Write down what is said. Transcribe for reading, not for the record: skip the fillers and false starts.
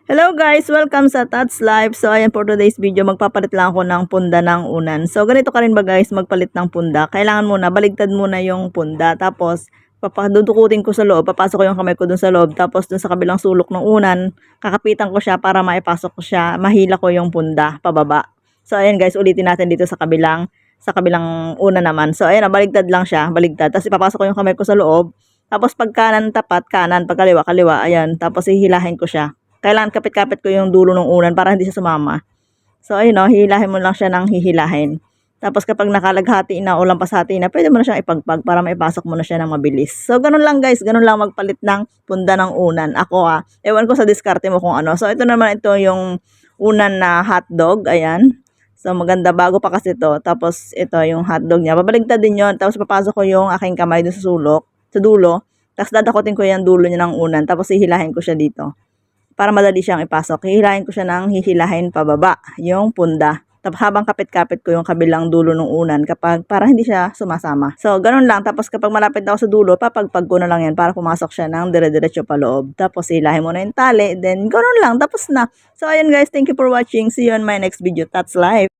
Hello guys! Welcome sa Tats Life. So ayan, for today's video, magpapalit lang ako ng punda ng unan. So ganito ka rin ba guys, magpalit ng punda? Kailangan muna, baligtad muna yung punda. Tapos, dudukutin ko sa loob. Papasok ko yung kamay ko dun sa loob. Tapos dun sa kabilang sulok ng unan, kakapitan ko siya para maipasok ko siya. Mahila ko yung punda, pababa. So ayan guys, ulitin natin dito sa kabilang unan naman. So ayan, baligtad lang siya, baligtad. Tapos ipapasok ko yung kamay ko sa loob. Tapos pag kanan tapat, kanan, pag kaliwa, kaliwa. Ayan, tapos hihilahin ko siya. Kailangan kapit-kapit ko yung dulo ng unan para hindi siya sumama. So, ayun o, hihilahin mo lang siya ng hihilahin. Tapos kapag nakalaghati na o lampashati na, pwede mo na siyang ipagpag para maipasok mo na siya ng mabilis. So, ganun lang guys, ganun lang magpalit ng punda ng unan. Ako ewan ko sa diskarte mo kung ano. So, ito naman, ito yung unan na hotdog, ayan. So, maganda, bago pa kasi ito. Tapos, ito yung hotdog niya. Babaligtad din yon. Tapos, papasok ko yung aking kamay dun sa sulok, sa dulo. Tapos, dadakotin ko yung dulo niya ng unan. Tapos, hihilahin ko siya dito para madali siyang ipasok. Hihilahin ko siya ng hihilahin pababa, yung punda. Tapos habang kapit-kapit ko yung kabilang dulo ng unan para hindi siya sumasama. So, ganun lang. Tapos kapag malapit na ako sa dulo, papagpag ko na lang yan para pumasok siya ng dire-diretso pa loob. Tapos hilahin mo na yung tali. Then, ganun lang. Tapos na. So, ayan guys. Thank you for watching. See you on my next video. That's life.